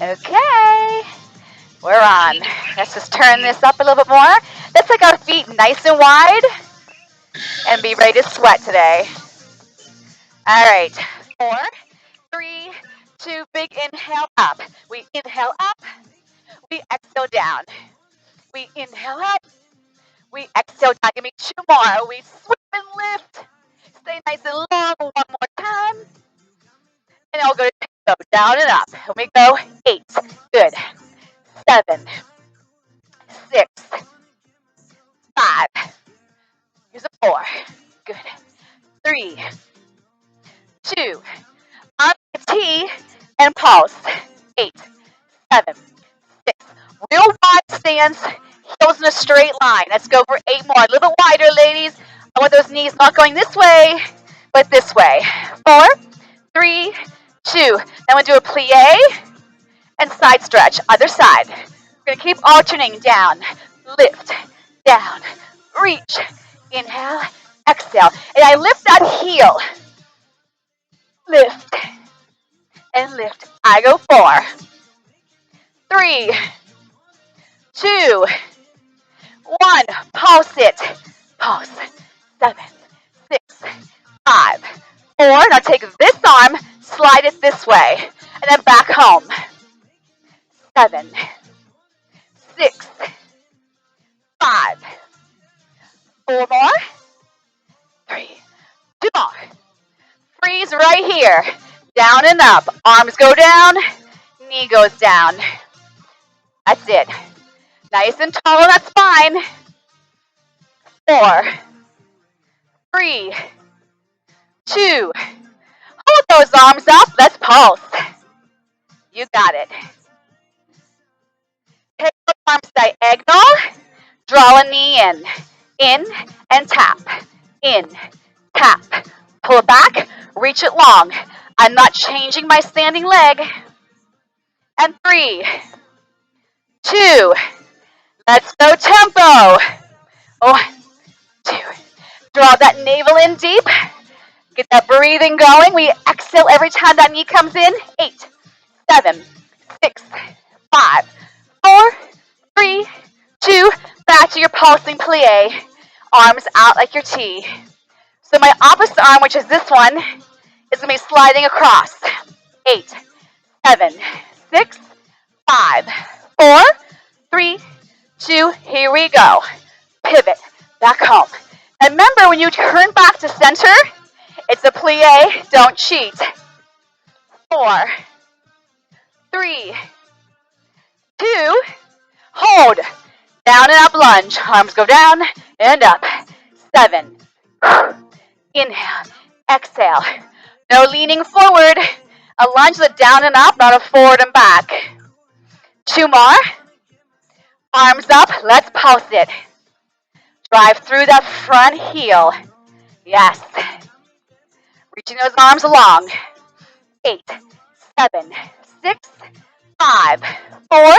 Okay, we're on. Let's just turn this up a little bit more. Let's take our feet nice and wide and be ready to sweat today. All right, 4, 3, 2, big inhale up. We inhale up, we exhale down. We inhale up, we exhale down. Give me 2 more. We sweep and lift. Stay nice and long. 1 more time. And then we'll go to down and up. Here we go. 8. Good. 7, 6, 5. Here's a 4. Good. 3, 2. On the T and pulse. 8, 7, 6. Real wide stance. Heels in a straight line. Let's go for 8 more. A little wider, ladies. I want those knees not going this way, but this way. 4, 3, 2. Then we'll do a plie and side stretch. Other side. We're going to keep alternating down, lift, down, reach, inhale, exhale. And I lift that heel. Lift and lift. I go 4, 3, 2, 1. Pulse it. Pulse. 7, 6, 5, 4. Now take this arm, slide it this way, and then back home. 7, 6, 5. 4 more. 3, 2 more. Freeze right here. Down and up. Arms go down. Knee goes down. That's it. Nice and tall on that spine. 4, 3, 2. Hold those arms up. Let's pulse. You got it. Take those arms diagonal. Draw a knee in. In and tap. In, tap. Pull it back. Reach it long. I'm not changing my standing leg. And 3, 2. Let's go tempo. 1, 2. Draw that navel in deep. Get that breathing going. We exhale every time that knee comes in. 8, 7, 6, 5, 4, 3, 2. Back to your pulsing plie. Arms out like your T. So my opposite arm, which is this one, is going to be sliding across. 8, 7, 6, 5, 4, 3, 2. Here we go. Pivot. Back home. And remember, when you turn back to center, it's a plie. Don't cheat. 4, 3, 2. Hold. Down and up lunge. Arms go down and up. 7. Inhale. Exhale. No leaning forward. A lunge with down and up, not a forward and back. 2 more. Arms up. Let's pulse it. Drive through that front heel. Yes. Reaching those arms along. 8, 7, 6, 5, 4.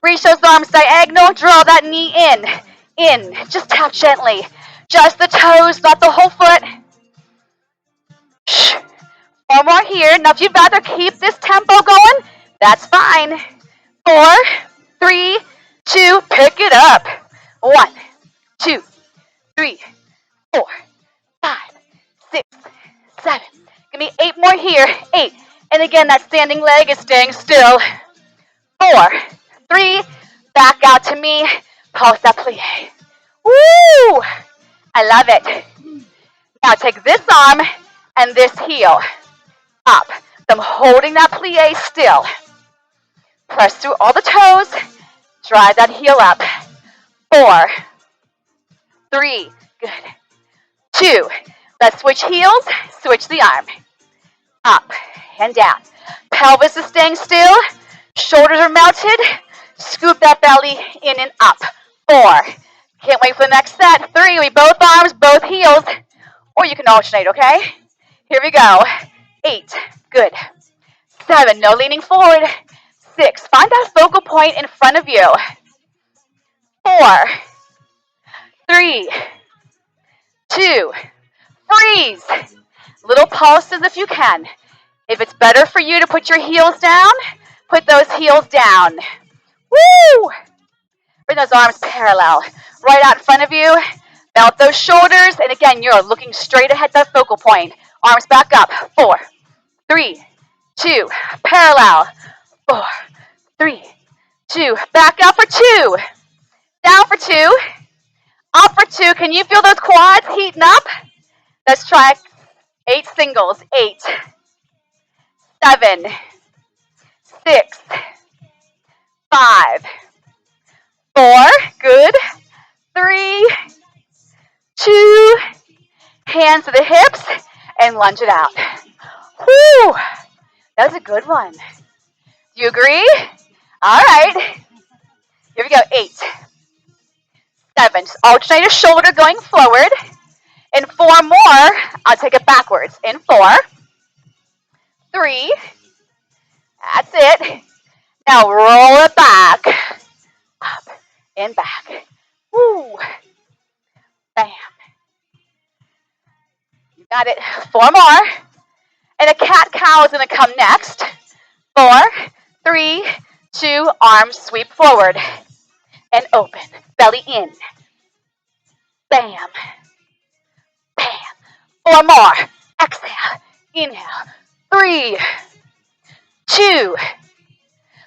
Reach those arms diagonal. Draw that knee in. In. Just tap gently. Just the toes, not the whole foot. Shh. 4 more here. Now, if you'd rather keep this tempo going, that's fine. 4, 3, 2. Pick it up. 1, 2, 3, 4, 5, 6, 7. Give me 8 more here. 8. And again, that standing leg is staying still. 4, 3. Back out to me. Pulse that plie. Woo! I love it. Now take this arm and this heel up. So I'm holding that plie still. Press through all the toes. Drive that heel up. 4, 3. Good. 2. Let's switch heels. Switch the arm. Up and down. Pelvis is staying still. Shoulders are mounted. Scoop that belly in and up. 4. Can't wait for the next set. 3. We both arms, both heels. Or you can alternate, okay? Here we go. 8. Good. 7. No leaning forward. 6. Find that focal point in front of you. 4, 3, 2. Freeze. Little pulses if you can. If it's better for you to put your heels down, Put those heels down. Woo! Bring those arms parallel. Right out in front of you. Melt those shoulders. And again, you're looking straight ahead, that focal point. Arms back up. 4, 3, 2. Parallel. 4, 3, 2. Back up for 2. Down for 2. Up for 2. Can you feel those quads heating up? Let's try 8 singles. 8, 7, 6, 5, 4. Good. 3, 2. Hands to the hips and lunge it out. Whew. That was a good one. Do you agree? All right. Here we go. 8, 7. Just alternate a shoulder going forward. In 4 more, I'll take it backwards. In 4, 3. That's it. Now roll it back. Up and back. Woo. Bam. You got it. 4 more. And a cat-cow is going to come next. 4, 3, 2. Arms sweep forward. And open. Belly in. Bam. Bam. 4 more. Exhale. Inhale. 3, 2,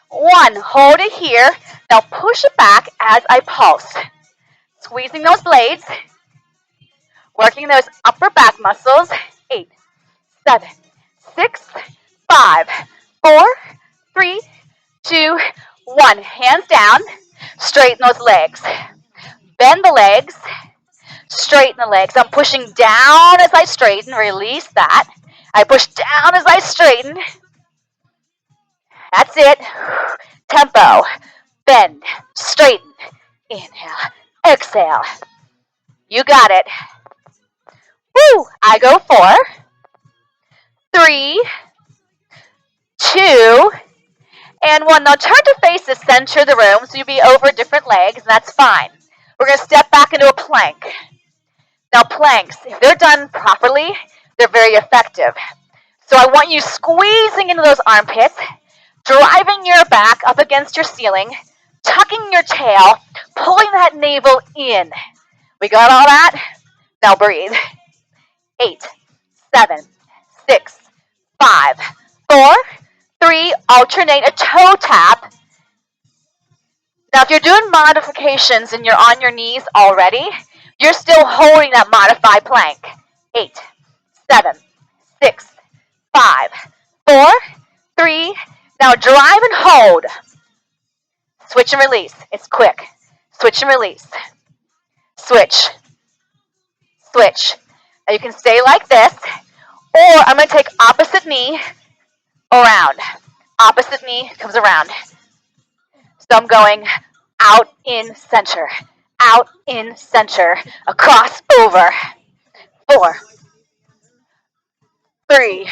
1. Hold it here. Now push it back as I pulse. Squeezing those blades. Working those upper back muscles. 8, 7, 6, 5, 4, 3, 2, 1. Hands down. Straighten those legs. Bend the legs. Straighten the legs. I'm pushing down as I straighten. Release that. I push down as I straighten. That's it. Tempo. Bend. Straighten. Inhale. Exhale. You got it. Woo! I go 4, 3, 2, and 1. Now turn to face the center of the room, so you'll be over different legs, and that's fine. We're going to step back into a plank. Now planks, if they're done properly, they're very effective. So I want you squeezing into those armpits, driving your back up against your ceiling, tucking your tail, pulling that navel in. We got all that? Now breathe. 8, 7, 6, 5, 4, 3. Alternate a toe tap. Now, if you're doing modifications and you're on your knees already, you're still holding that modified plank. 8, 7, 6, 5, 4, 3. Now drive and hold. Switch and release. It's quick. Switch and release. Switch. Switch. Now you can stay like this, or I'm going to take opposite knee around. Opposite knee comes around. So I'm going out, in, center. Out, in, center. Across, over. 4, 3,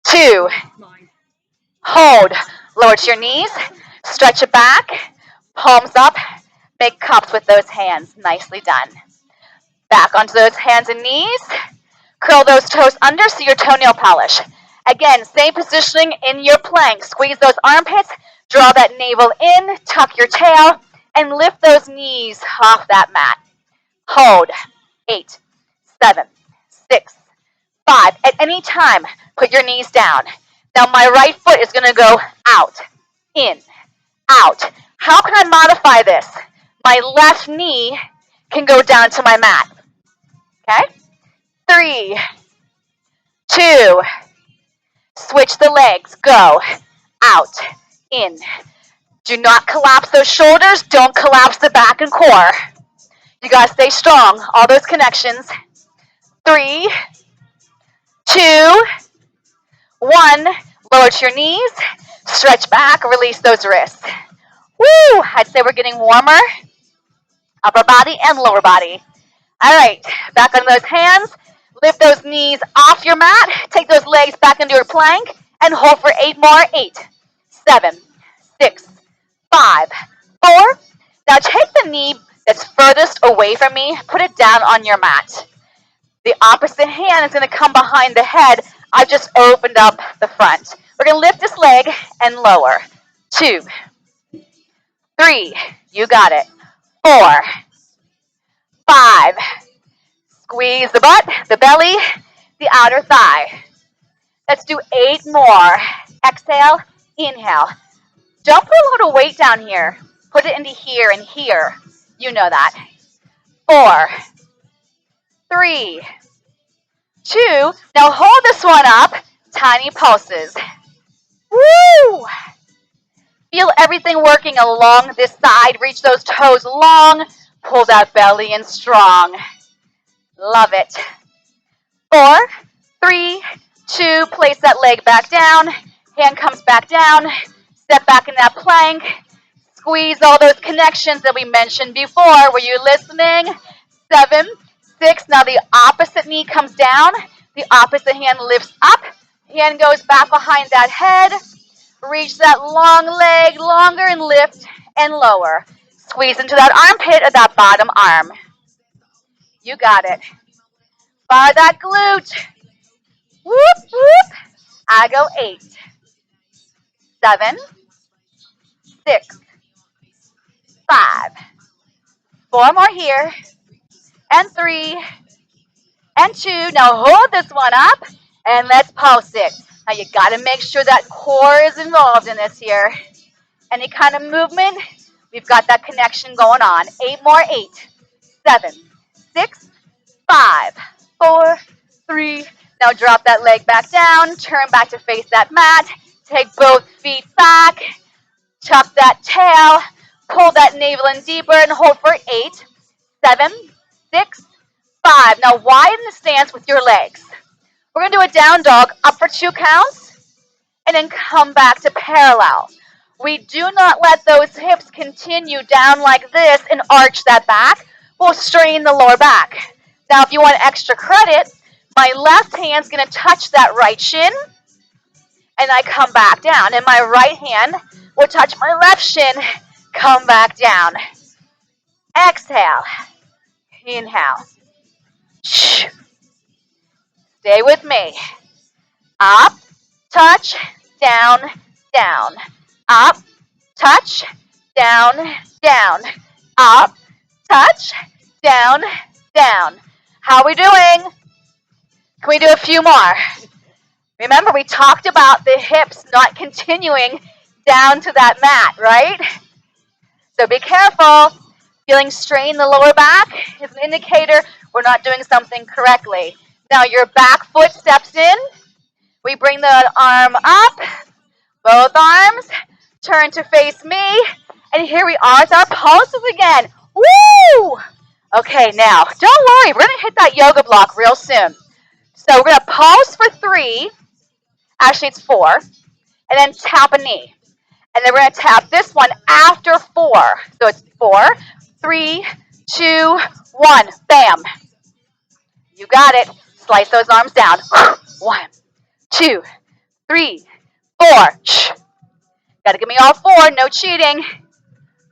2. Hold. Lower to your knees. Stretch it back. Palms up. Make cups with those hands. Nicely done. Back onto those hands and knees. Curl those toes under so your toenail polish. Again, same positioning in your plank. Squeeze those armpits. Draw that navel in. Tuck your tail. And lift those knees off that mat. Hold. 8, 7, 6, 5. At any time, put your knees down. Now my right foot is going to go out, in, out. How can I modify this? My left knee can go down to my mat. Okay? 3, 2. Switch the legs. Go. Out. In. Do not collapse those shoulders. Don't collapse the back and core. You got to stay strong. All those connections. 3, 2, 1. Lower to your knees. Stretch back. Release those wrists. Woo! I'd say we're getting warmer. Upper body and lower body. All right. Back on those hands. Lift those knees off your mat. Take those legs back into your plank. And hold for 8 more. 8, 7, 6, 5, 4. Now take the knee that's furthest away from me. Put it down on your mat. The opposite hand is going to come behind the head. I've just opened up the front. We're going to lift this leg and lower. 2, 3, you got it. 4, 5, squeeze the butt, the belly, the outer thigh. Let's do 8 more. Exhale, inhale. Don't put a lot of weight down here. Put it into here and here. You know that. 4, 3, 2. Now hold this one up. Tiny pulses. Woo! Feel everything working along this side. Reach those toes long. Pull that belly in strong. Love it. 4, 3, 2. Place that leg back down. Hand comes back down. Step back in that plank. Squeeze all those connections that we mentioned before. Were you listening? 7, 6. Now the opposite knee comes down. The opposite hand lifts up. Hand goes back behind that head. Reach that long leg longer and lift and lower. Squeeze into that armpit or that bottom arm. You got it. Bar that glute. Whoop, whoop. I go 8, 7, 6, 5. 4 more here. And 3. And 2. Now hold this one up. And let's pulse it. Now you got to make sure that core is involved in this here. Any kind of movement, we've got that connection going on. 8 more. 8, 7, 6, 5, 4, 3. Now drop that leg back down. Turn back to face that mat. Take both feet back. Tuck that tail. Pull that navel in deeper and hold for 8, 7, 6, 5. Now widen the stance with your legs. We're going to do a down dog, up for 2 counts, and then come back to parallel. We do not let those hips continue down like this and arch that back. We'll strain the lower back. Now, if you want extra credit, my left hand's going to touch that right shin, and I come back down. And my right hand will touch my left shin, come back down. Exhale. Inhale. Stay with me. Up, touch, down, down. Up, touch, down, down. Up, touch, down, down. How are we doing? Can we do a few more? Remember, we talked about the hips not continuing down to that mat, right? So be careful. Feeling strain in the lower back is an indicator we're not doing something correctly. Now your back foot steps in. We bring the arm up, both arms, turn to face me, and here we are with our pulses again. Woo! Okay, now, don't worry, we're going to hit that yoga block real soon. So we're going to pulse for 3, actually it's 4, and then tap a knee. And then we're going to tap this one after 4. So it's 4, 3, 2, 1, bam. You got it. Slice those arms down. 1, 2, 3, 4. Got to give me all 4, no cheating.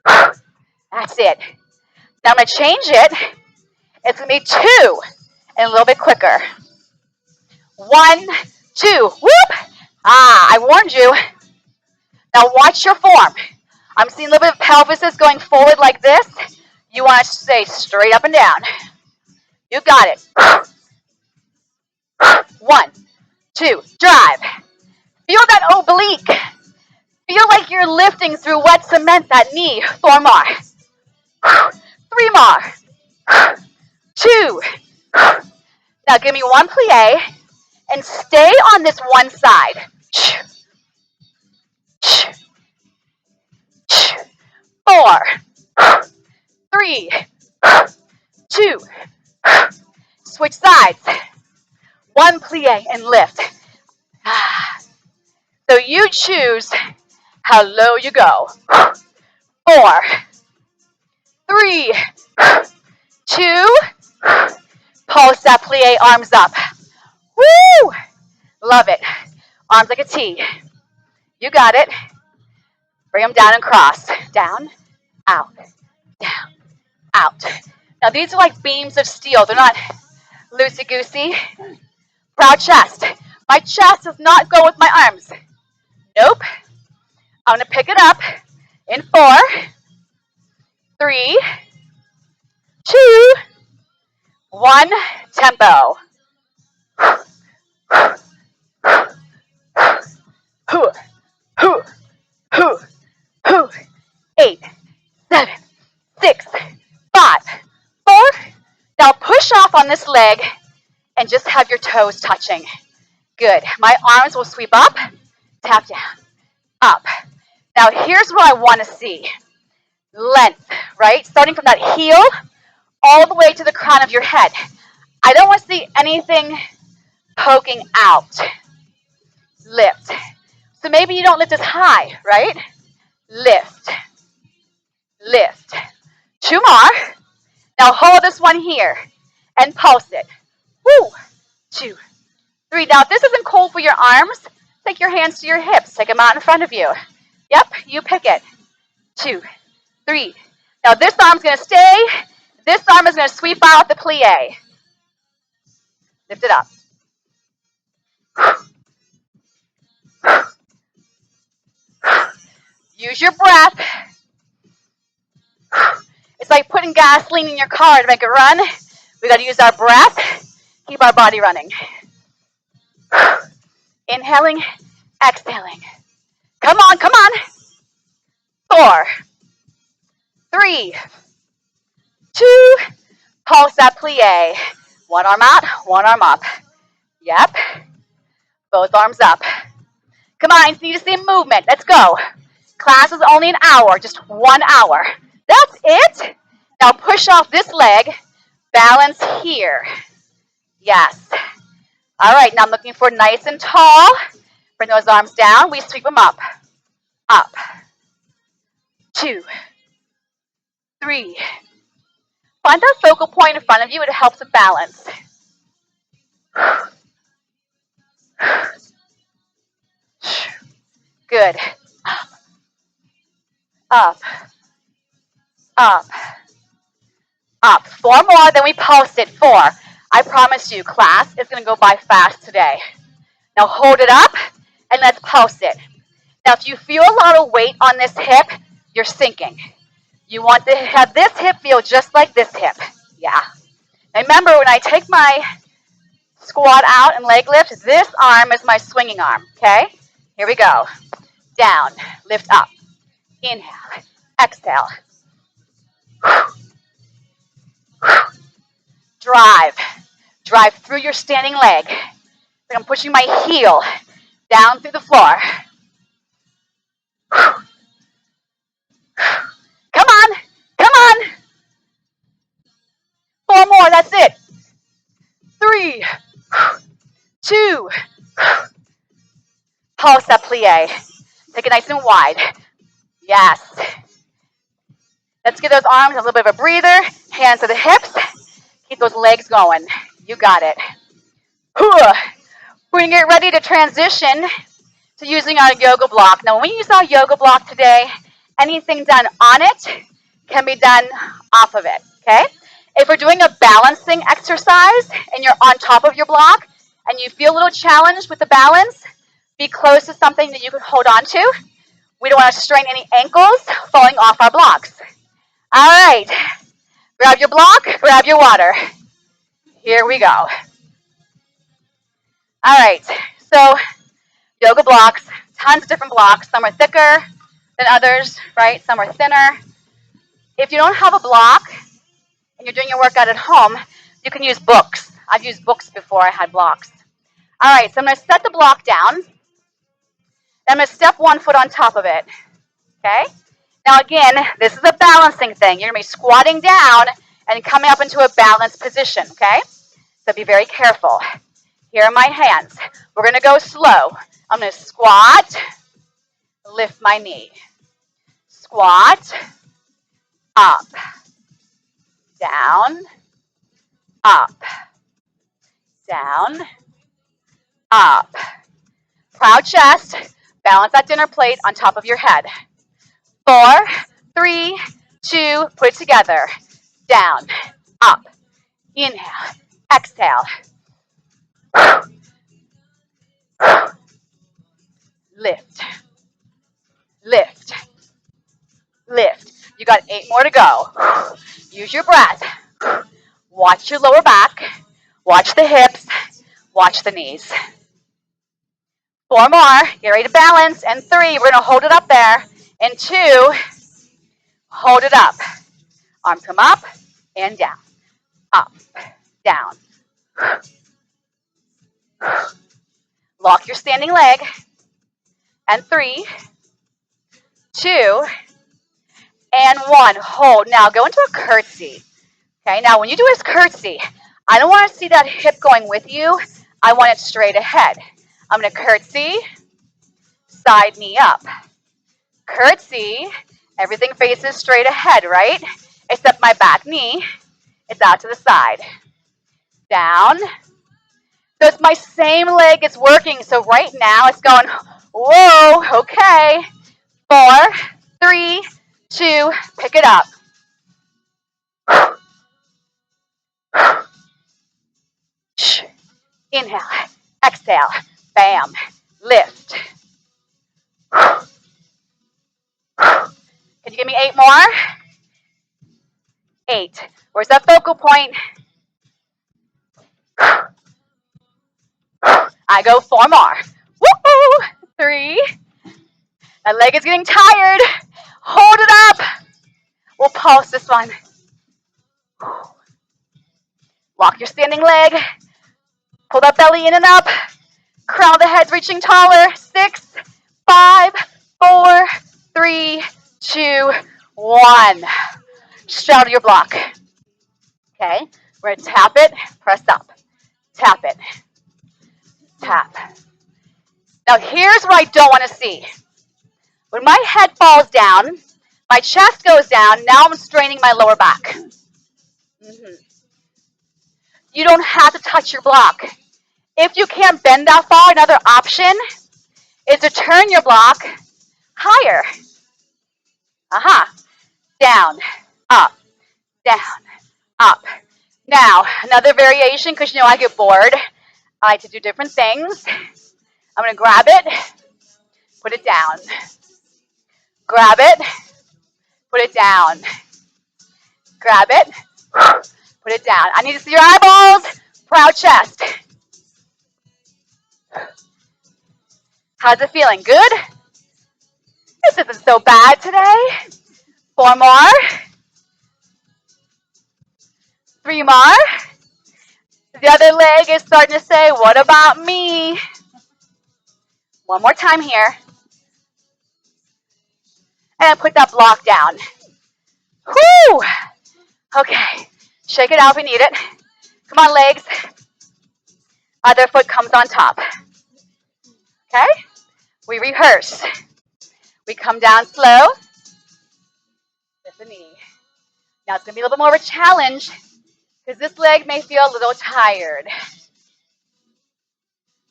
That's it. Now I'm going to change it. It's going to be 2 and a little bit quicker. 1, 2, whoop. I warned you. Now watch your form. I'm seeing a little bit of pelvis is going forward like this. You want to stay straight up and down. You got it. 1, 2, drive. Feel that oblique. Feel like you're lifting through wet cement, that knee. 4 more. 3 more. 2. Now give me 1 plie and stay on this one side. 4, 3, 2. Switch sides. 1 plie and lift. So you choose how low you go. 4, 3, 2. Pulse that plie, arms up. Woo! Love it. Arms like a T. You got it. Bring them down and cross. Down, out, down, out. Now these are like beams of steel. They're not loosey-goosey. Proud chest. My chest does not go with my arms. I'm going to pick it up in 4, 3, 2, 1, tempo. 8, 7, 6, 5, 4. Now push off on this leg and just have your toes touching. Good. My arms will sweep up, tap down, up. Now here's what I want to see. Length, right? Starting from that heel all the way to the crown of your head. I don't want to see anything poking out. Lift. So maybe you don't lift as high, right? Lift. Lift. 2 more. Now hold this one here and pulse it. Woo. 2, 3. Now if this isn't cold for your arms, take your hands to your hips. Take them out in front of you. Yep, you pick it. 2, 3. Now this arm's going to stay. This arm is going to sweep out the plie. Lift it up. Use your breath. It's like putting gasoline in your car to make it run. We got to use our breath, keep our body running. Inhaling, exhaling. Come on, come on. 4, 3, 2. Pulse that plie. One arm out, one arm up. Yep. Both arms up. Come on, I need to see movement. Let's go. Class is only an hour, just 1 hour. That's it. Now push off this leg. Balance here. Yes. All right, now I'm looking for nice and tall. Bring those arms down. We sweep them up. Up. 2, 3. Find that focal point in front of you. It helps with balance. Good. Up. Up. Up. 4 more, then we pulse it. 4. I promise you, class is going to go by fast today. Now hold it up, and let's pulse it. Now, if you feel a lot of weight on this hip, you're sinking. You want to have this hip feel just like this hip. Yeah. Now remember, when I take my squat out and leg lift, this arm is my swinging arm, okay? Here we go. Down, lift up. Inhale, exhale. Drive. Drive through your standing leg. I'm pushing my heel down through the floor. Come on, come on. 4 more, that's it. 3, 2. Pulse that plie. Take it nice and wide. Yes. Let's give those arms a little bit of a breather. Hands to the hips. Keep those legs going. You got it. We're going to get ready to transition to using our yoga block. Now, when we use our yoga block today, anything done on it can be done off of it, okay? If we're doing a balancing exercise and you're on top of your block and you feel a little challenged with the balance, be close to something that you can hold on to. We don't want to strain any ankles falling off our blocks. All right. Grab your block, grab your water. Here we go. All right. So, yoga blocks, tons of different blocks. Some are thicker than others, right? Some are thinner. If you don't have a block and you're doing your workout at home, you can use books. I've used books before I had blocks. All right, so I'm going to set the block down. I'm going to step 1 foot on top of it, okay? Now again, this is a balancing thing. You're going to be squatting down and coming up into a balanced position, okay? So be very careful. Here are my hands. We're going to go slow. I'm going to squat, lift my knee. Squat, up, down, up, down, up. Proud chest. Balance that dinner plate on top of your head. 4, 3, 2, put it together. Down, up, inhale, exhale. Lift, lift, lift. You got 8 more to go. Use your breath. Watch your lower back. Watch the hips. Watch the knees. 4 more. Get ready to balance. And 3. We're going to hold it up there. And 2. Hold it up. Arms come up and down. Up, down. Lock your standing leg. And 3, 2, and 1. Hold. Now go into a curtsy. Okay, now when you do a curtsy, I don't want to see that hip going with you. I want it straight ahead. I'm going to curtsy, side knee up. Curtsy, everything faces straight ahead, right? Except my back knee is out to the side. Down. So it's my same leg is working. So right now it's going, whoa, okay. 4, 3, 2, pick it up. Inhale, exhale, bam, lift. Can you give me 8 more? 8. Where's that focal point? I go 4 more. Woo! 3. That leg is getting tired. Hold it up. We'll pulse this one. Lock your standing leg. Pull that belly in and up. Crown of the head's reaching taller. 6, 5, 4, 3, 2, 1. Straddle your block. Okay, we're going to tap it, press up. Tap it. Tap. Now here's what I don't want to see. When my head falls down, my chest goes down, now I'm straining my lower back. You don't have to touch your block. If you can't bend that far, another option is to turn your block higher. Down, up, down, up. Now, another variation, because you know I get bored. I like to do different things. I'm going to grab it, put it down. Grab it, put it down. Grab it, put it down. I need to see your eyeballs. Proud chest. How's it feeling? Good? This isn't so bad today. 4 more. 3 more. The other leg is starting to say, what about me? 1 more time here. And put that block down. Whoo! Okay. Shake it out if we need it. Come on, legs. Other foot comes on top. Okay? We rehearse. We come down slow. Lift the knee. Now it's going to be a little bit more of a challenge because this leg may feel a little tired.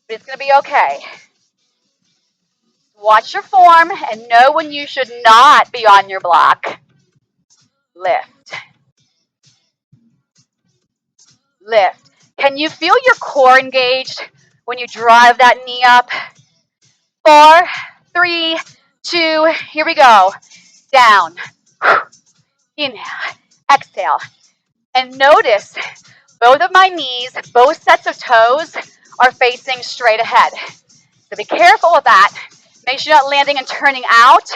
But it's going to be okay. Watch your form and know when you should not be on your block. Lift. Lift. Can you feel your core engaged when you drive that knee up? 4, 3, 2, here we go. Down. Inhale. Exhale. And notice both of my knees, both sets of toes are facing straight ahead. So be careful with that. Make sure you're not landing and turning out.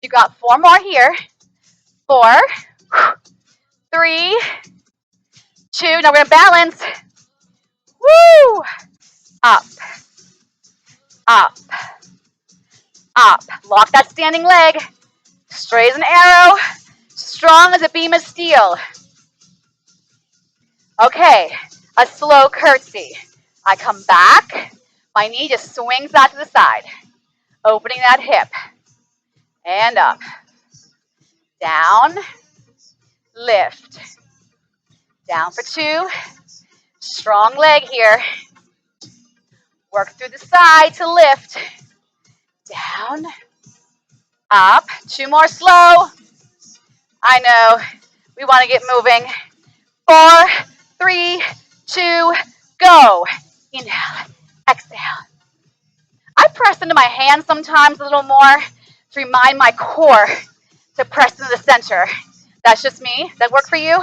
You got 4 more here. 4, 3, 2. Now we're going to balance. Woo! Up. Up. Up. Lock that standing leg. Straight as an arrow. Strong as a beam of steel. Okay. A slow curtsy. I come back. My knee just swings out to the side. Opening that hip. And up. Down. Lift. Down for 2. Strong leg here. Work through the side to lift. Down. Up. 2 more slow. I know. We want to get moving. 4, 3, 2, go. Inhale, exhale. I press into my hands sometimes a little more to remind my core to press into the center. That's just me. Does that work for you?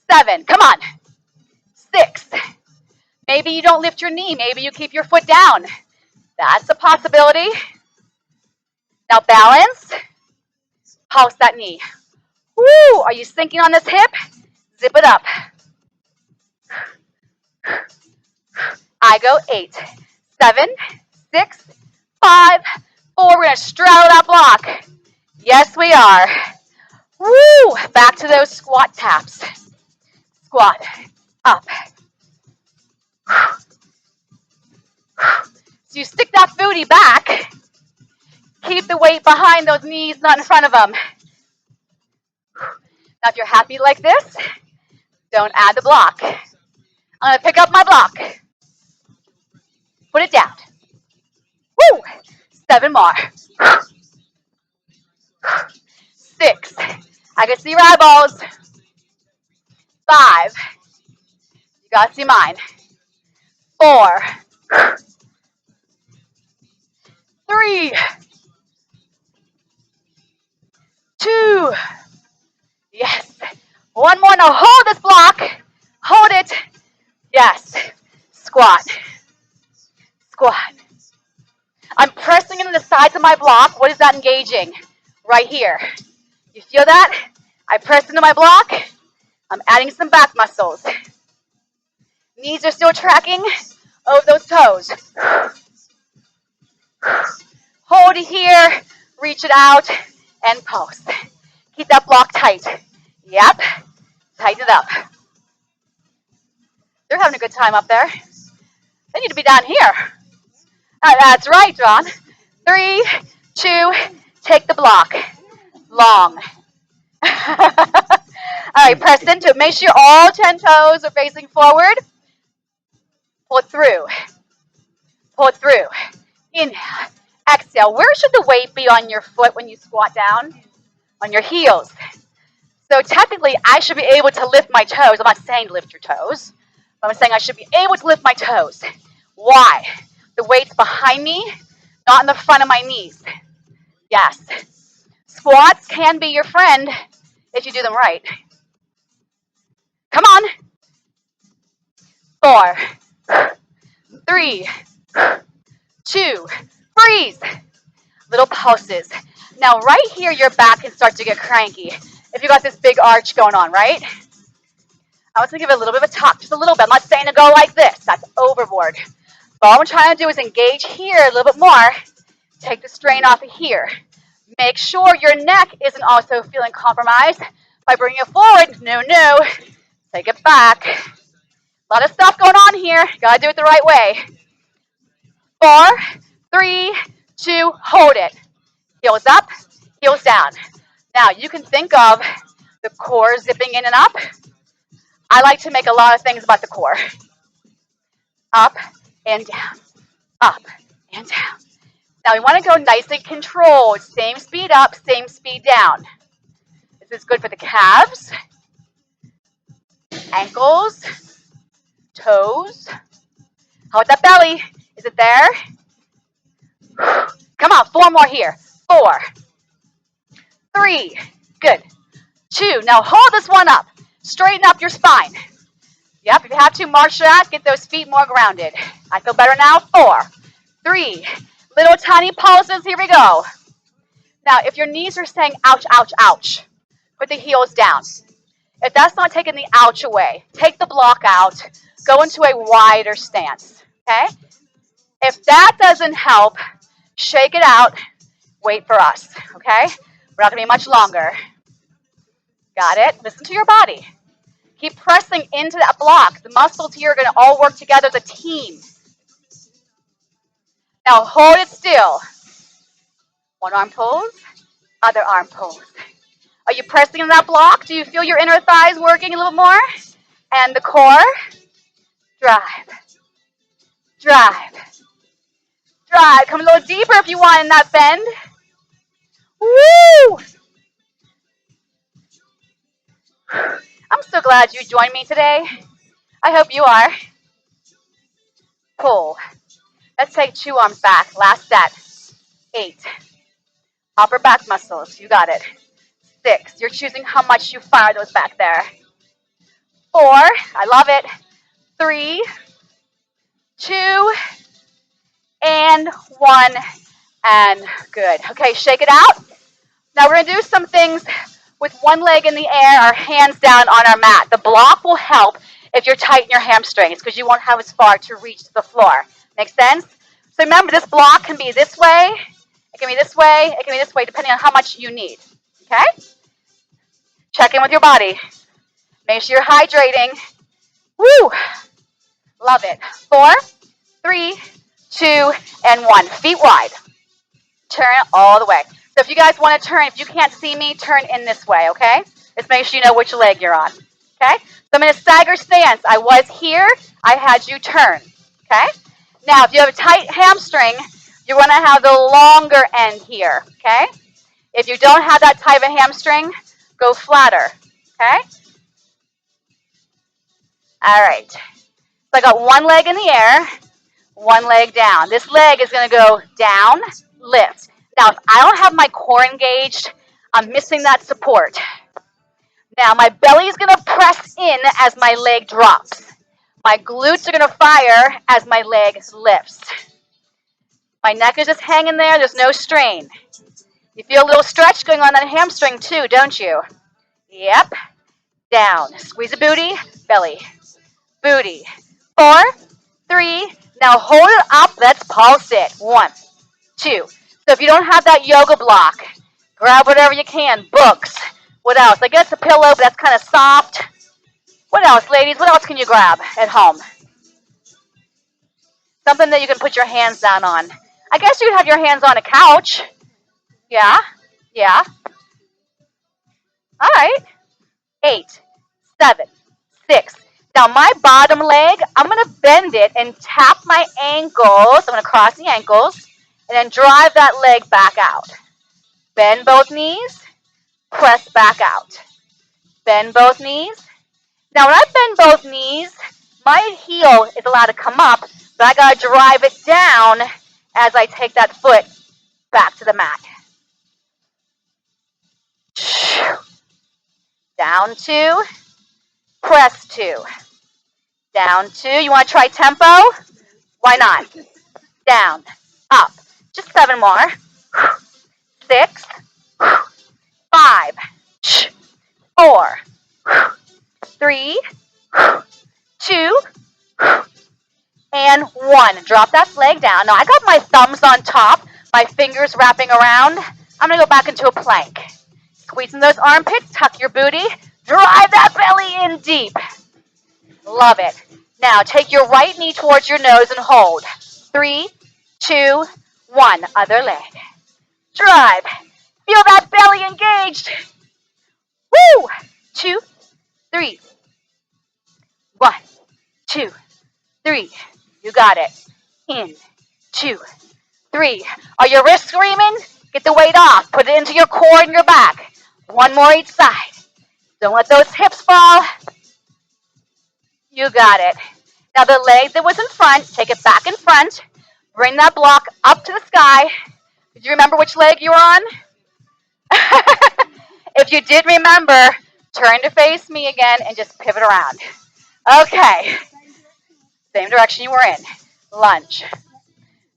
7, come on. 6. Maybe you don't lift your knee. Maybe you keep your foot down. That's a possibility. Now balance. Pulse that knee. Woo! Are you sinking on this hip? Zip it up. I go 8, 7, 6, 5, 4. We're going to straddle that block. Yes, we are. Woo! Back to those squat taps. Squat. Up. So you stick that booty back. Keep the weight behind those knees, not in front of them. Now, if you're happy like this, don't add the block. I'm going to pick up my block. Put it down. Woo! 7 more. 6. I can see your eyeballs. 5. You got to see mine. 4. 3. 2. Yes. 1 more. Now hold this block. Hold it. Yes. Squat. Squat. I'm pressing into the sides of my block. What is that engaging? Right here. You feel that? I press into my block. I'm adding some back muscles. Knees are still tracking over those toes. Hold it here. Reach it out and pulse. Keep that block tight. Yep. Tighten it up. They're having a good time up there. They need to be down here. That's right, John. 3, 2, take the block. Long. All right, press into it. Make sure all 10 toes are facing forward. Pull it through. Pull it through. Inhale. Exhale. Where should the weight be on your foot when you squat down? On your heels. So technically, I should be able to lift my toes. I'm not saying lift your toes. But I'm saying I should be able to lift my toes. Why? The weight's behind me, not in the front of my knees. Yes. Squats can be your friend if you do them right. Come on. 4, 3, 2, freeze. Little pulses. Now right here, your back can start to get cranky. If you got this big arch going on, right? I was gonna give it a little bit of a tuck, just a little bit. I'm not saying to go like this. That's overboard. But all I'm trying to do is engage here a little bit more. Take the strain off of here. Make sure your neck isn't also feeling compromised by bringing it forward. No. Take it back. A lot of stuff going on here. You gotta do it the right way. 4, 3, 2, hold it. Heels up, heels down. Now you can think of the core zipping in and up. I like to make a lot of things about the core. Up and down. Up and down. Now we want to go nice and controlled. Same speed up, same speed down. This is good for the calves, ankles, toes. How about that belly? Is it there? Come on, 4 more here. 4, 3, good. 2, now hold this one up. Straighten up your spine. Yep, if you have to, march that. Get those feet more grounded. I feel better now. 4, 3, little tiny pulses. Here we go. Now, if your knees are saying ouch, ouch, ouch, put the heels down. If that's not taking the ouch away, take the block out. Go into a wider stance, okay? If that doesn't help, shake it out. Wait for us, okay? We're not going to be much longer. Got it? Listen to your body. Keep pressing into that block. The muscles here are going to all work together as a team. Now hold it still. One arm pulls, other arm pulls. Are you pressing in that block? Do you feel your inner thighs working a little more? And the core. Drive. Drive. Drive. Come a little deeper if you want in that bend. Woo! glad you joined me today. I hope you are. Pull. Let's take 2 arms back. Last set. 8. Upper back muscles. You got it. 6. You're choosing how much you fire those back there. 4. I love it. 3, 2, and 1. And good. Okay, shake it out. Now we're going to do some things with one leg in the air, our hands down on our mat. The block will help if you're tight in your hamstrings because you won't have as far to reach the floor. Make sense? So remember, this block can be this way, it can be this way, it can be this way, depending on how much you need. Okay? Check in with your body. Make sure you're hydrating. Woo! Love it. 4, 3, 2, and 1. Feet wide. Turn all the way. So if you guys want to turn, if you can't see me, turn in this way, okay? Just make sure you know which leg you're on, okay? So I'm in a stagger stance. I was here. I had you turn, okay? Now, if you have a tight hamstring, you're going to have the longer end here, okay? If you don't have that type of hamstring, go flatter, okay? All right. So I got one leg in the air, one leg down. This leg is going to go down, lift. Now, if I don't have my core engaged, I'm missing that support. Now, my belly is going to press in as my leg drops. My glutes are going to fire as my leg lifts. My neck is just hanging there. There's no strain. You feel a little stretch going on that hamstring too, don't you? Yep. Down. Squeeze the booty, belly. Booty. 4, 3. Now hold it up. Let's pulse it. 1, 2. So if you don't have that yoga block, grab whatever you can. Books. What else? I guess a pillow, but that's kind of soft. What else, ladies? What else can you grab at home? Something that you can put your hands down on. I guess you could have your hands on a couch. Yeah? Yeah. All right. 8, 7, 6. Now my bottom leg, I'm going to bend it and tap my ankles. I'm going to cross the ankles and then drive that leg back out. Bend both knees, press back out. Bend both knees. Now when I bend both knees, my heel is allowed to come up, but I got to drive it down as I take that foot back to the mat. Down 2, press 2. Down 2. You want to try tempo? Why not? Down, up. Just 7 more. 6, 5, 4, 3, 2, and 1. Drop that leg down. Now I got my thumbs on top, my fingers wrapping around. I'm going to go back into a plank. Squeezing those armpits, tuck your booty, drive that belly in deep. Love it. Now take your right knee towards your nose and hold. 3, 2, 1. Other leg. Drive. Feel that belly engaged. Woo! 2, 3. 1, 2, 3. You got it. In. 2, 3. Are your wrists screaming? Get the weight off. Put it into your core and your back. 1 more each side. Don't let those hips fall. You got it. Now the leg that was in front, take it back in front. Bring that block up to the sky. Did you remember which leg you were on? If you did remember, turn to face me again and just pivot around. Okay. Same direction you were in. Lunge.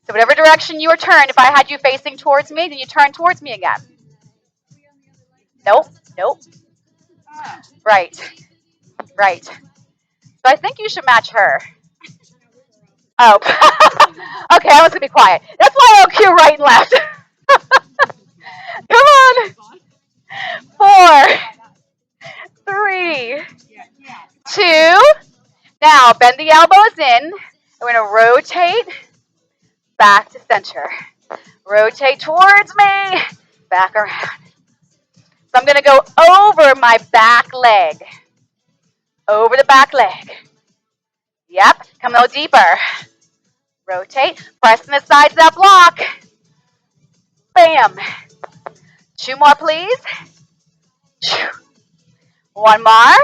So whatever direction you were turned, if I had you facing towards me, then you turn towards me again. Nope. Nope. Right. Right. So I think you should match her. Oh. Okay, I was going to be quiet. That's why I'll cue right and left. Come on. 4, 3, 2. Now bend the elbows in. We're going to rotate back to center. Rotate towards me. Back around. So I'm going to go over my back leg. Over the back leg. Yep. Come a little deeper. Rotate. Press in the sides of that block. Bam. 2 more, please. 1 more.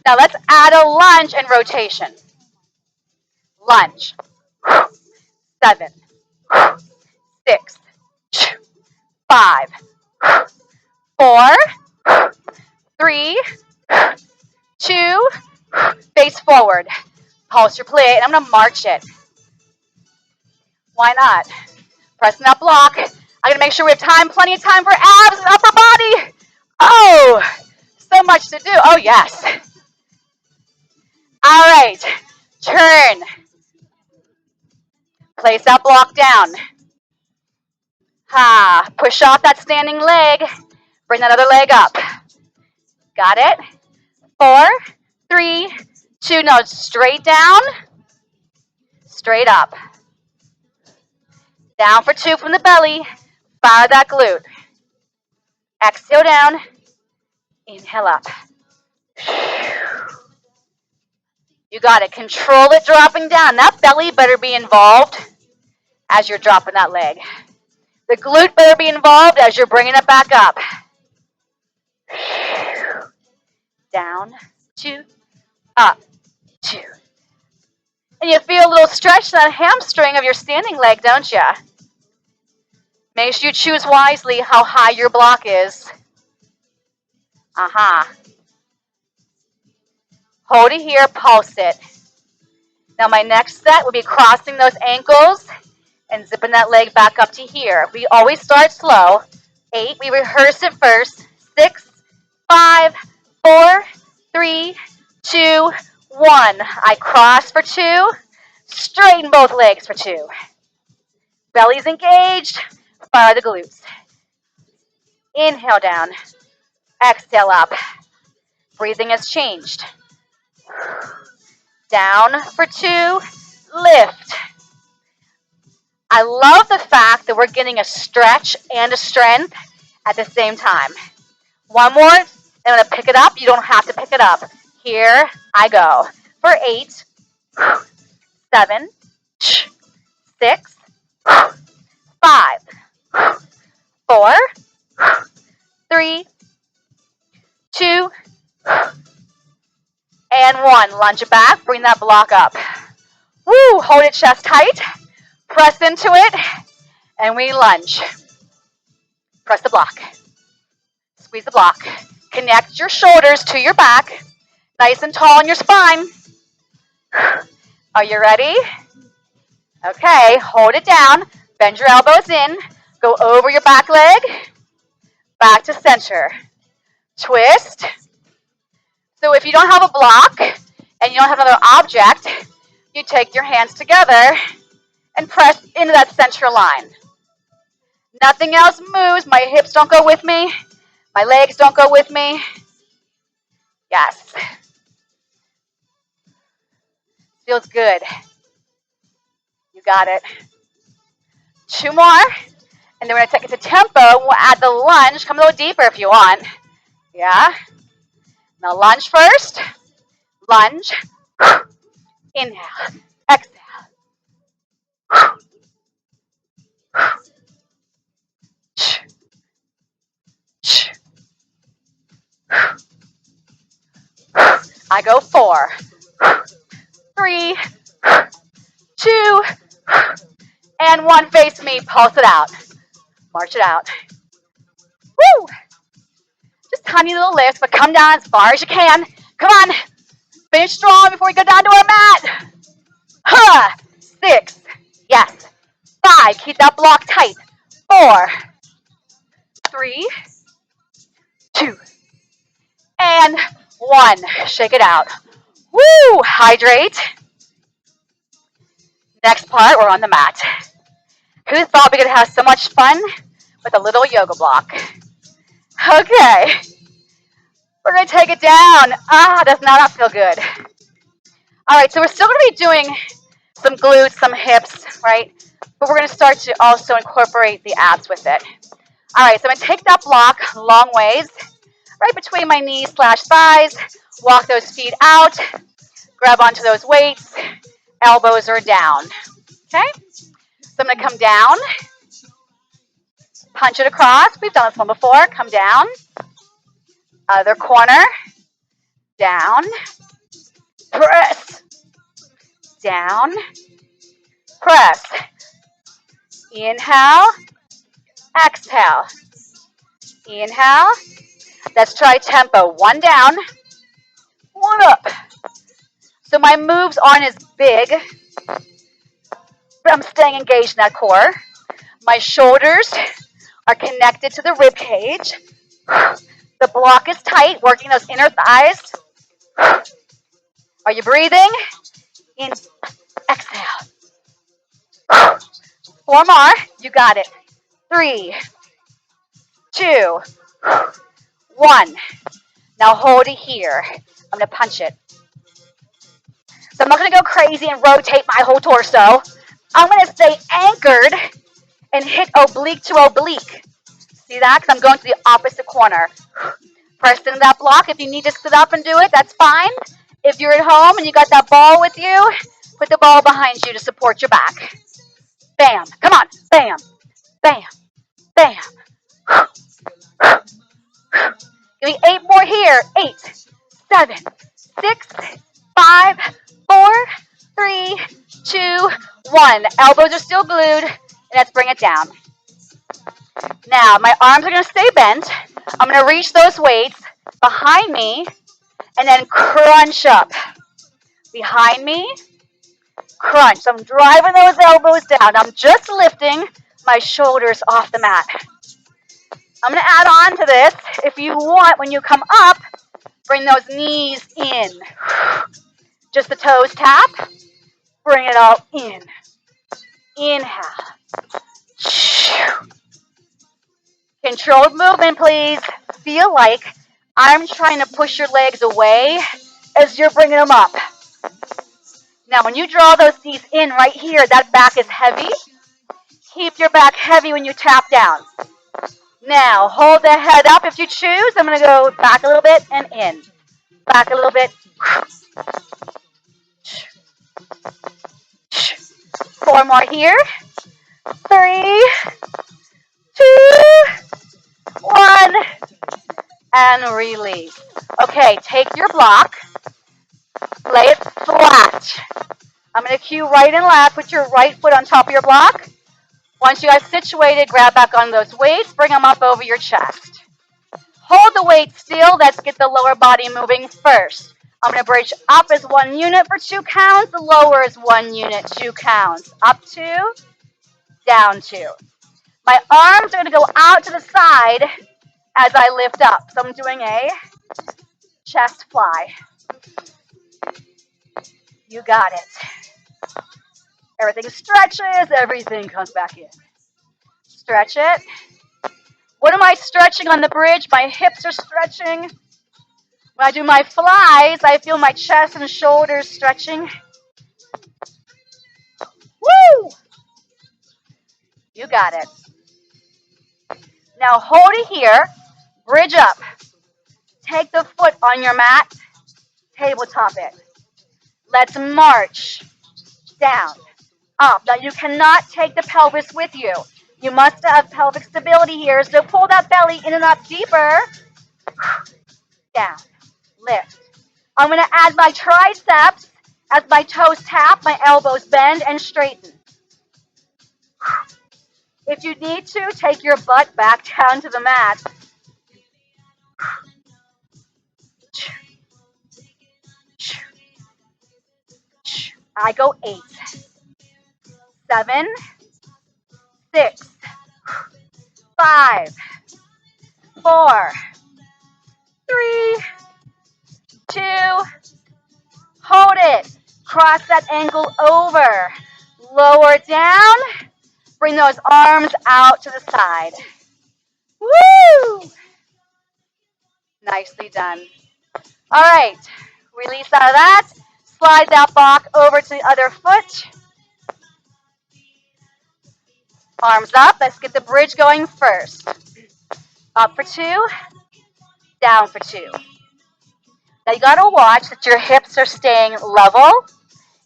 Now let's add a lunge and rotation. Lunge. 7, 6, 5, 4, 3, 2, face forward. Pulse your plie, and I'm going to march it. Why not? Pressing that block. I'm going to make sure we have time, plenty of time for abs and upper body. Oh, so much to do. Oh, yes. All right. Turn. Place that block down. Ha. Push off that standing leg. Bring that other leg up. Got it? 4, 3, 2. No, straight down. Straight up. Down for 2 from the belly. Fire that glute. Exhale down. Inhale up. You got it. Control it dropping down. That belly better be involved as you're dropping that leg. The glute better be involved as you're bringing it back up. Down, 2, up, 2. And you feel a little stretch in that hamstring of your standing leg, don't you? Make sure you choose wisely how high your block is. Hold it here, pulse it. Now my next set will be crossing those ankles and zipping that leg back up to here. We always start slow. 8, we rehearse it first. 6, 5, 4, 3, 2, 1. I cross for 2. Straighten both legs for 2. Belly's engaged. Fire the glutes. Inhale down. Exhale up. Breathing has changed. Down for 2. Lift. I love the fact that we're getting a stretch and a strength at the same time. One more, and I'm going to pick it up. You don't have to pick it up. Here I go. For 8, 7, 6, 5, 4, 3, 2, and 1. Lunge it back. Bring that block up. Woo! Hold it chest tight. Press into it, and we lunge. Press the block. Squeeze the block. Connect your shoulders to your back. Nice and tall in your spine. Are you ready? Okay, hold it down. Bend your elbows in. Go over your back leg. Back to center. Twist. So if you don't have a block and you don't have another object, you take your hands together and press into that center line. Nothing else moves. My hips don't go with me. My legs don't go with me. Yes. Feels good. You got it. 2 more. And then we're going to take it to tempo. We'll add the lunge. Come a little deeper if you want. Yeah. Now lunge first. Lunge. Inhale. Exhale. I go 4, 3, 2, and 1. Face me. Pulse it out. March it out. Woo! Just tiny little lifts, but come down as far as you can. Come on. Finish strong before we go down to our mat. 6. Yes. 5. Keep that block tight. 4, 3, 2, and 1. Shake it out. Woo! Hydrate. Next part, we're on the mat. Who thought we could have so much fun with a little yoga block? Okay. We're going to take it down. Does not feel good. All right, so we're still going to be doing some glutes, some hips, right? But we're going to start to also incorporate the abs with it. All right, so I'm going to take that block long ways, right between my knees/thighs. Walk those feet out. Grab onto those weights. Elbows are down. Okay? So I'm going to come down. Punch it across. We've done this one before. Come down. Other corner. down, press, down, press. Inhale, exhale. Inhale. Let's try tempo. 1 down, 1 up. So my moves aren't as big, but I'm staying engaged in that core. My shoulders are connected to the rib cage. The block is tight, working those inner thighs. Are you breathing? In, exhale. 4 more. You got it. 3, 2, 1. Now hold it here. I'm going to punch it. So I'm not going to go crazy and rotate my whole torso. I'm going to stay anchored and hit oblique to oblique. See that? Because I'm going to the opposite corner. Press into that block. If you need to sit up and do it, that's fine. If you're at home and you got that ball with you, put the ball behind you to support your back. Bam. Come on. Bam. Bam. Bam. Give me 8 more here. 8, 7, 6, 5, 4, 3, 2, 1. Elbows are still glued. And let's bring it down. Now, my arms are going to stay bent. I'm going to reach those weights behind me and then crunch up. Behind me, crunch. So I'm driving those elbows down. I'm just lifting my shoulders off the mat. I'm going to add on to this. If you want, when you come up, bring those knees in. Just the toes tap. Bring it all in. Inhale. Controlled movement, please. Feel like I'm trying to push your legs away as you're bringing them up. Now, when you draw those knees in right here, that back is heavy. Keep your back heavy when you tap down. Now, hold the head up if you choose. I'm going to go back a little bit and in. Back a little bit. 4 more here. 3, 2, 1. And release. Okay, take your block. Lay it flat. I'm going to cue right and left. Put your right foot on top of your block. Once you guys situated, grab back on those weights. Bring them up over your chest. Hold the weight still. Let's get the lower body moving first. I'm going to bridge up as 1 unit for 2 counts. Lower as 1 unit, 2 counts. Up 2, down 2. My arms are going to go out to the side as I lift up. So I'm doing a chest fly. You got it. Everything stretches. Everything comes back in. Stretch it. What am I stretching on the bridge? My hips are stretching. When I do my flies, I feel my chest and shoulders stretching. Woo! You got it. Now hold it here. Bridge up. Take the foot on your mat. Tabletop it. Let's march down, up. Now you cannot take the pelvis with you. You must have pelvic stability here. So pull that belly in and up deeper. Down. Lift. I'm going to add my triceps as my toes tap, my elbows bend and straighten. If you need to, take your butt back down to the mat. I go 8, 7, 6, 5, 4, 3, 2, hold it. Cross that ankle over. Lower down. Bring those arms out to the side. Woo! Nicely done. All right. Release out of that. Slide that block over to the other foot. Arms up. Let's get the bridge going first. Up for 2. Down for 2. Now you got to watch that your hips are staying level.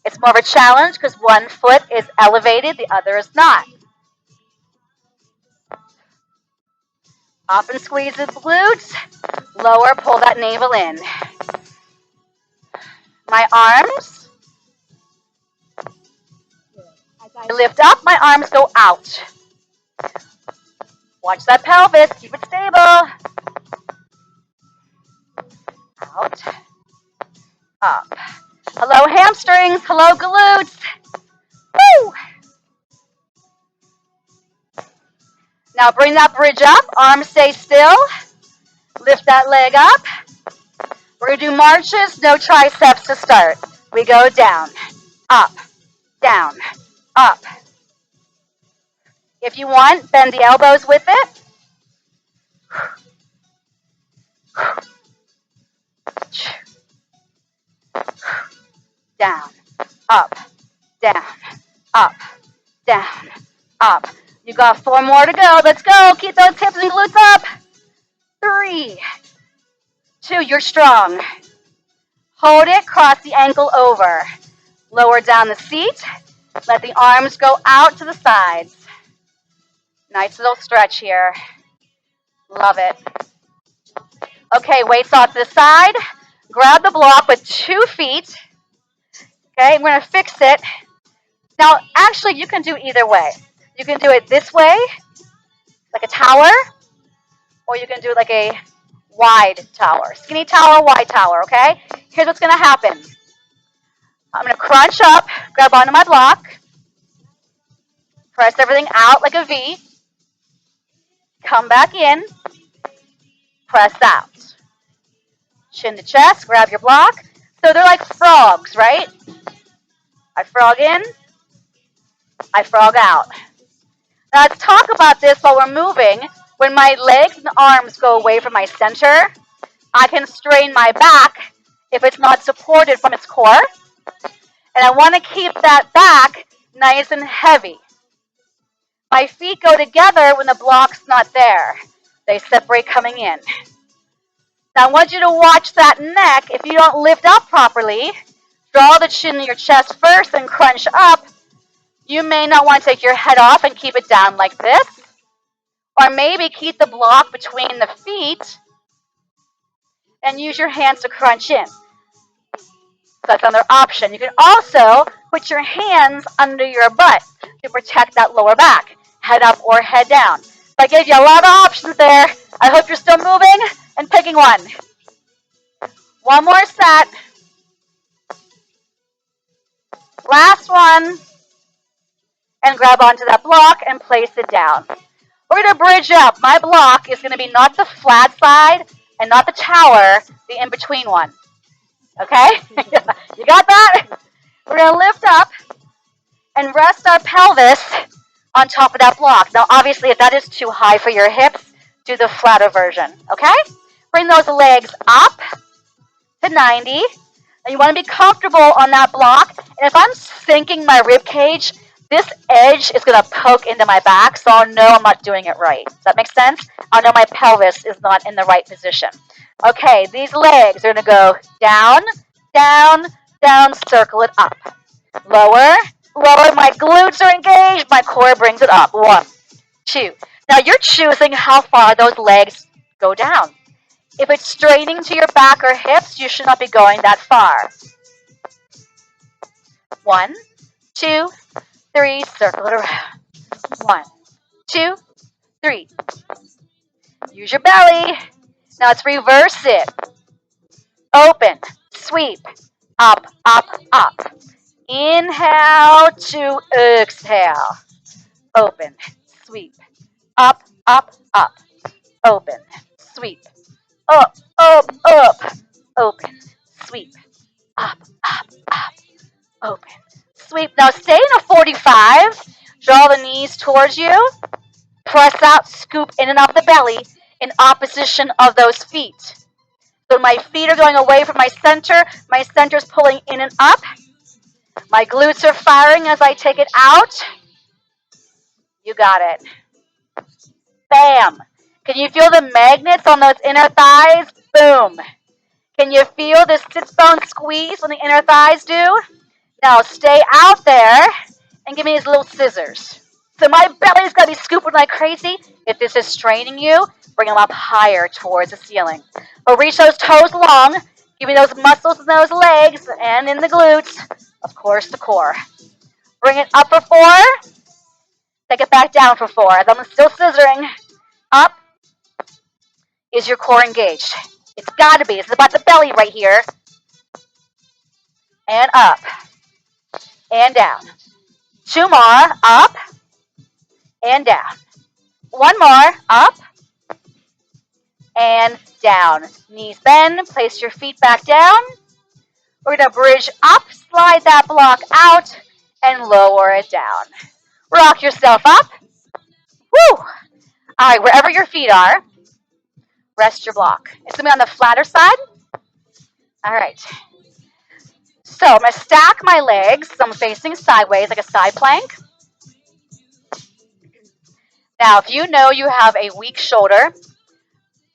It's more of a challenge because one foot is elevated, the other is not. Up and squeeze the glutes. Lower, pull that navel in. my arms. As I lift up, my arms go out. Watch that pelvis. Keep it stable. Out. Up. Hello, hamstrings. Hello, glutes. Woo! Now bring that bridge up. Arms stay still. Lift that leg up. We're going to do marches, no triceps to start. We go down, up, down, up. If you want, bend the elbows with it. Down, up, down, up, down, up. You got 4 more to go. Let's go. Keep those hips and glutes up. 3, 2, you're strong. Hold it, cross the ankle over. Lower down the seat. Let the arms go out to the sides. Nice little stretch here. Love it. Okay, weights off to the side. Grab the block with 2 feet. Okay, we're going to fix it. Now, actually, you can do either way. You can do it this way, like a tower, or you can do it like a wide tower. Skinny tower, wide tower, okay? Here's what's going to happen. I'm going to crunch up, grab onto my block, press everything out like a V, come back in, press out. Chin to chest, grab your block. So they're like frogs, right? I frog in, I frog out. Now let's talk about this while we're moving. When my legs and arms go away from my center, I can strain my back if it's not supported from its core. And I want to keep that back nice and heavy. My feet go together when the block's not there. They separate coming in. Now I want you to watch that neck. If you don't lift up properly, draw the chin to your chest first and crunch up. You may not want to take your head off and keep it down like this. Or maybe keep the block between the feet and use your hands to crunch in. So that's another option. You can also put your hands under your butt to protect that lower back. Head up or head down. So I gave you a lot of options there. I hope you're still moving and picking one. One more set. Last one. And grab onto that block and place it down. We're going to bridge up. My block is going to be not the flat side and not the tower, the in-between one. Okay? You got that? We're going to lift up and rest our pelvis on top of that block. Now, obviously, if that is too high for your hips, do the flatter version. Okay? Bring those legs up to 90. And you want to be comfortable on that block. And if I'm sinking my rib cage, this edge is going to poke into my back, so I'll know I'm not doing it right. Does that make sense? I'll know my pelvis is not in the right position. Okay, these legs are going to go down, down, down, circle it up. Lower, lower, my glutes are engaged, my core brings it up. 1, 2. Now you're choosing how far those legs go down. If it's straining to your back or hips, you should not be going that far. 1, 2, 3, circle it around. 1, 2, 3. Use your belly. Now let's reverse it. Open, sweep, up, up, up. Inhale to exhale. Open, sweep, up, up, up. Open, sweep, up, up, up. Open, sweep, up, up, up. Open, sweep. Now stay in a 45. Draw the knees towards you. Press out, scoop in and out the belly in opposition of those feet. So my feet are going away from my center. My center's pulling in and up. My glutes are firing as I take it out. You got it. Bam. Can you feel the magnets on those inner thighs? Boom. Can you feel the sit bone squeeze when the inner thighs do? Now stay out there and give me these little scissors. So my belly's got to be scooping like crazy. If this is straining you, bring them up higher towards the ceiling. But reach those toes long. Give me those muscles in those legs and in the glutes. Of course, the core. Bring it up for 4. Take it back down for 4. I'm still scissoring. Up. Is your core engaged? It's got to be. It's about the belly right here. And up. And down. 2 more. Up. And down. 1 more. Up. And down. Knees bend. Place your feet back down. We're going to bridge up. Slide that block out. And lower it down. Rock yourself up. Woo! All right, wherever your feet are, rest your block. It's going to be on the flatter side. All right. So I'm going to stack my legs. So I'm facing sideways like a side plank. Now, if you know you have a weak shoulder,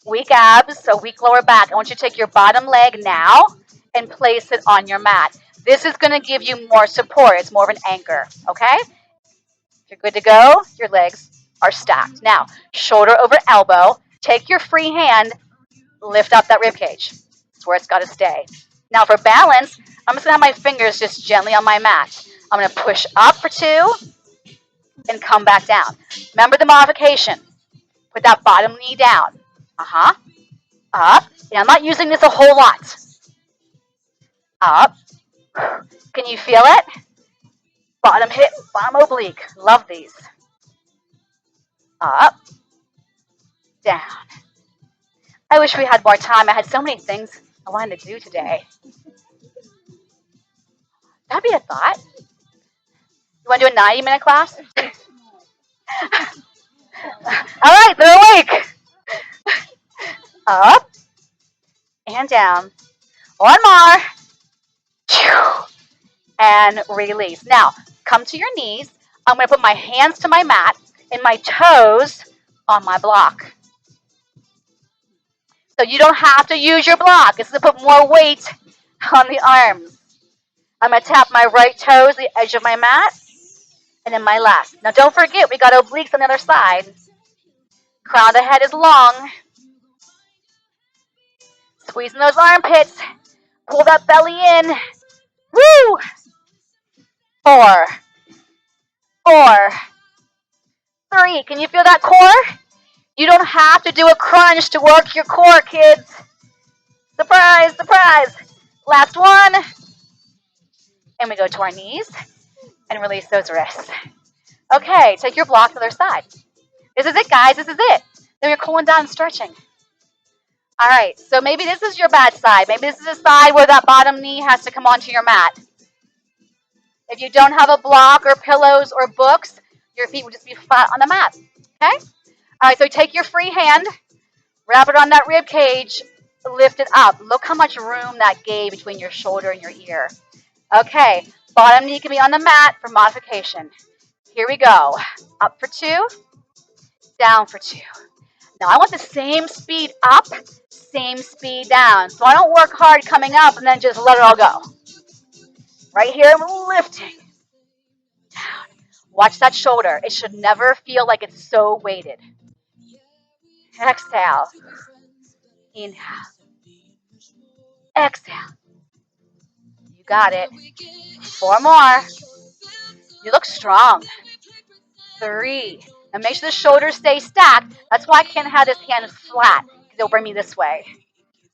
weak abs, so weak lower back, I want you to take your bottom leg now and place it on your mat. This is going to give you more support. It's more of an anchor, okay? If you're good to go, your legs are stacked. Now, shoulder over elbow. Take your free hand, lift up that rib cage. That's where it's got to stay. Now, for balance, I'm just going to have my fingers just gently on my mat. I'm going to push up for 2 and come back down. Remember the modification. Put that bottom knee down. Up. And I'm not using this a whole lot. Up. Can you feel it? Bottom hip, bottom oblique. Love these. Up. Down. I wish we had more time. I had so many things I wanted to do today. That'd be a thought. You want to do a 90-minute class? All right, they're awake. Up and down. 1 more. And release. Now, come to your knees. I'm going to put my hands to my mat and my toes on my block. So you don't have to use your block. It's going to put more weight on the arms. I'm going to tap my right toes, the edge of my mat, and then my left. Now, don't forget, we got obliques on the other side. Crown of the head is long. Squeezing those armpits. Pull that belly in. Woo! 4, 4, 3. Can you feel that core? You don't have to do a crunch to work your core, kids. Surprise, surprise. Last one. And we go to our knees and release those wrists. Okay, take your block to the other side. This is it, guys. This is it. Then you're cooling down and stretching. All right, so maybe this is your bad side. Maybe this is the side where that bottom knee has to come onto your mat. If you don't have a block or pillows or books, your feet will just be flat on the mat. Okay? All right, so take your free hand, wrap it on that rib cage, lift it up. Look how much room that gave between your shoulder and your ear. Okay, bottom knee can be on the mat for modification. Here we go. Up for 2, down for 2. Now I want the same speed up, same speed down. So I don't work hard coming up and then just let it all go. Right here, I'm lifting. Down. Watch that shoulder. It should never feel like it's so weighted. Exhale. Inhale. Exhale. You got it. 4 more. You look strong. 3. And make sure the shoulders stay stacked. That's why I can't have this hand flat, because it'll bring me this way.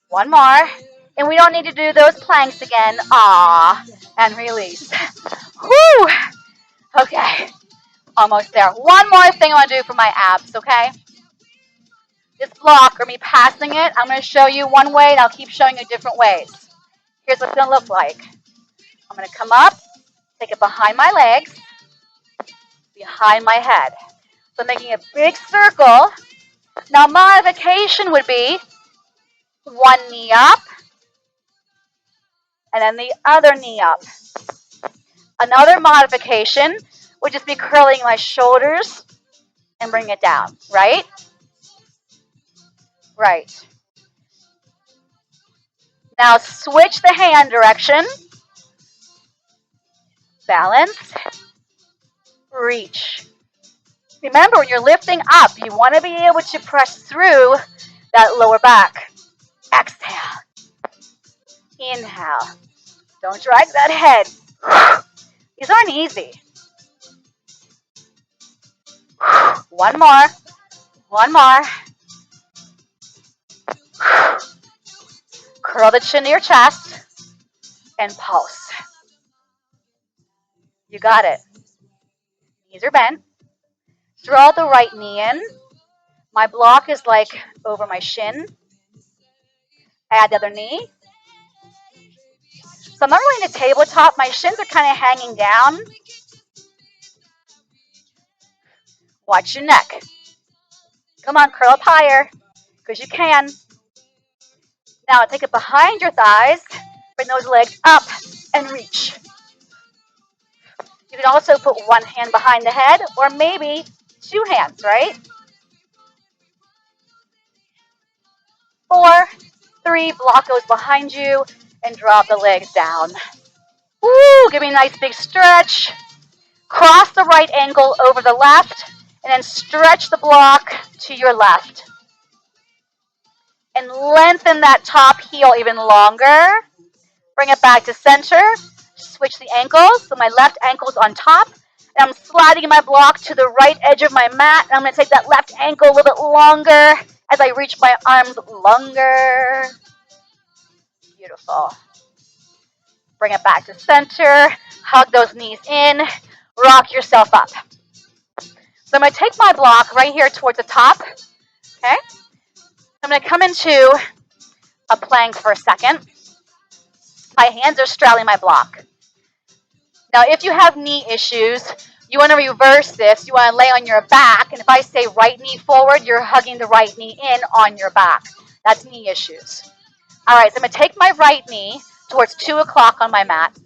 1 more. And we don't need to do those planks again. Ah, and release. Whew. Okay. Almost there. One more thing I want to do for my abs, okay? This block, or me passing it, I'm going to show you one way, and I'll keep showing you different ways. Here's what it's going to look like. I'm going to come up, take it behind my legs, behind my head. So I'm making a big circle. Now, modification would be 1 knee up, and then the other knee up. Another modification would just be curling my shoulders and bring it down, right? Right. Now switch the hand direction. Balance. Reach. Remember, when you're lifting up, you want to be able to press through that lower back. Exhale. Inhale. Don't drag that head. These aren't easy. One more. One more. Curl the chin to your chest and pulse. You got it. Knees are bent. Draw the right knee in. My block is like over my shin. Add the other knee. So I'm not really in a tabletop. My shins are kind of hanging down. Watch your neck. Come on, curl up higher, because you can. Now take it behind your thighs. Bring those legs up and reach. You can also put one hand behind the head or maybe two hands, right? 4, 3, block goes behind you and drop the legs down. Woo, give me a nice big stretch. Cross the right ankle over the left and then stretch the block to your left. And lengthen that top heel even longer. Bring it back to center. Switch the ankles. So my left ankle's on top. And I'm sliding my block to the right edge of my mat. And I'm going to take that left ankle a little bit longer as I reach my arms longer. Beautiful. Bring it back to center. Hug those knees in. Rock yourself up. So I'm going to take my block right here towards the top. Okay? I'm going to come into a plank for a second. My hands are straddling my block. Now, if you have knee issues, you want to reverse this. You want to lay on your back. And if I say right knee forward, you're hugging the right knee in on your back. That's knee issues. All right, so I'm going to take my right knee towards 2 o'clock on my mat.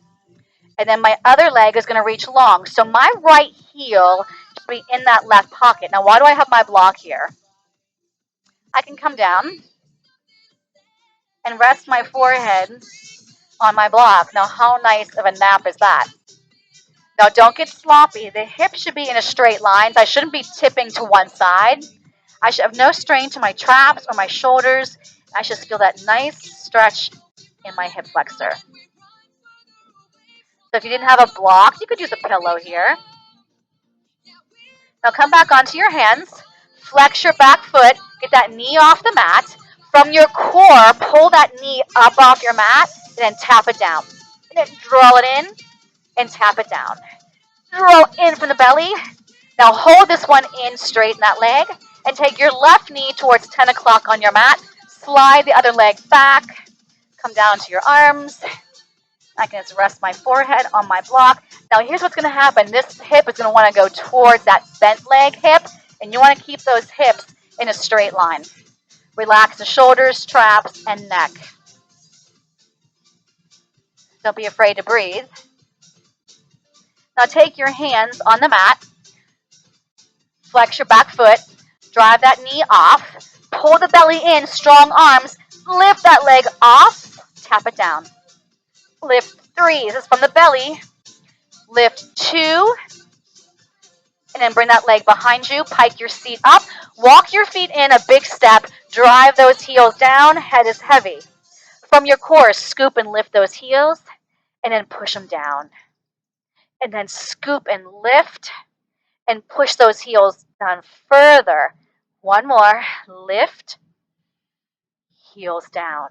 And then my other leg is going to reach long. So my right heel should be in that left pocket. Now, why do I have my block here? I can come down and rest my forehead on my block. Now, how nice of a nap is that? Now, don't get sloppy. The hips should be in a straight line. I shouldn't be tipping to one side. I should have no strain to my traps or my shoulders. I should feel that nice stretch in my hip flexor. So if you didn't have a block, you could use a pillow here. Now come back onto your hands. Flex your back foot. Get that knee off the mat. From your core, pull that knee up off your mat and then tap it down. And then draw it in and tap it down. Draw in from the belly. Now hold this one in, straighten that leg, and take your left knee towards 10 o'clock on your mat. Slide the other leg back. Come down to your arms. I can just rest my forehead on my block. Now here's what's going to happen. This hip is going to want to go towards that bent leg hip, and you want to keep those hips in a straight line. Relax the shoulders, traps, and neck. Don't be afraid to breathe. Now take your hands on the mat. Flex your back foot. Drive that knee off. Pull the belly in, strong arms. Lift that leg off. Tap it down. Lift 3. This is from the belly. Lift 2. And then bring that leg behind you. Pike your seat up. Walk your feet in a big step. Drive those heels down. Head is heavy. From your core, scoop and lift those heels. And then push them down. And then scoop and lift. And push those heels down further. One more. Lift. Heels down.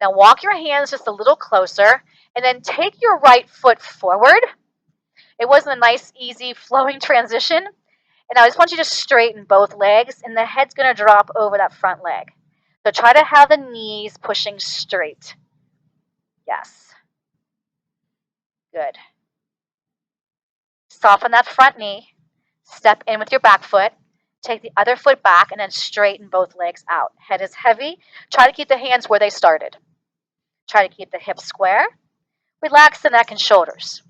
Now walk your hands just a little closer. And then take your right foot forward. It wasn't a nice, easy, flowing transition. And I just want you to straighten both legs. And the head's going to drop over that front leg. So try to have the knees pushing straight. Yes. Good. Soften that front knee. Step in with your back foot. Take the other foot back and then straighten both legs out. Head is heavy. Try to keep the hands where they started. Try to keep the hips square. Relax the neck and shoulders.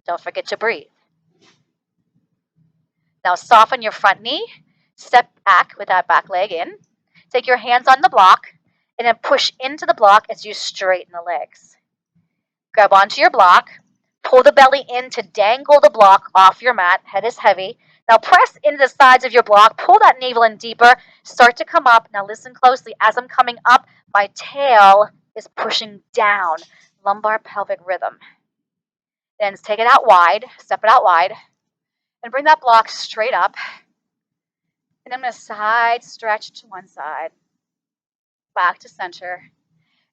Don't forget to breathe. Now soften your front knee. Step back with that back leg in. Take your hands on the block and then push into the block as you straighten the legs. Grab onto your block. Pull the belly in to dangle the block off your mat. Head is heavy. Now press into the sides of your block. Pull that navel in deeper. Start to come up. Now listen closely. As I'm coming up, my tail is pushing down. Lumbar pelvic rhythm. Then take it out wide. Step it out wide. And bring that block straight up. And I'm going to side stretch to one side. Back to center.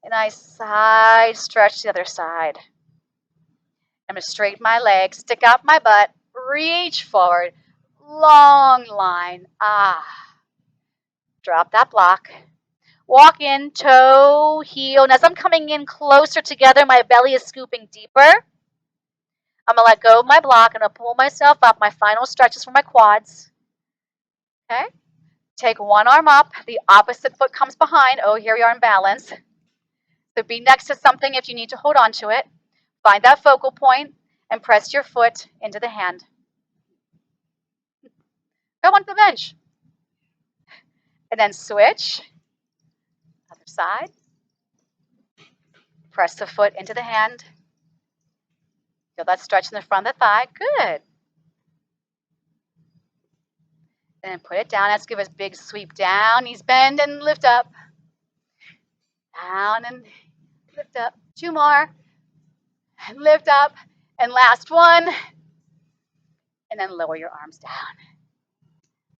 And I side stretch to the other side. I'm going to straighten my legs, stick out my butt, reach forward, long line. Drop that block. Walk in, toe, heel. And as I'm coming in closer together, my belly is scooping deeper. I'm going to let go of my block. I'm going to pull myself up. My final stretches for my quads. Okay? Take one arm up. The opposite foot comes behind. Oh, here we are in balance. So be next to something if you need to hold on to it. Find that focal point and press your foot into the hand. Go onto the bench. And then switch. Other side. Press the foot into the hand. Feel that stretch in the front of the thigh. Good. And then put it down. Let's give us a big sweep down. Knees bend and lift up. Down and lift up. Two more. And lift up. And last one. And then lower your arms down.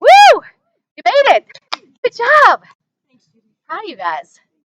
Woo! You made it. Good job. Proud of you guys.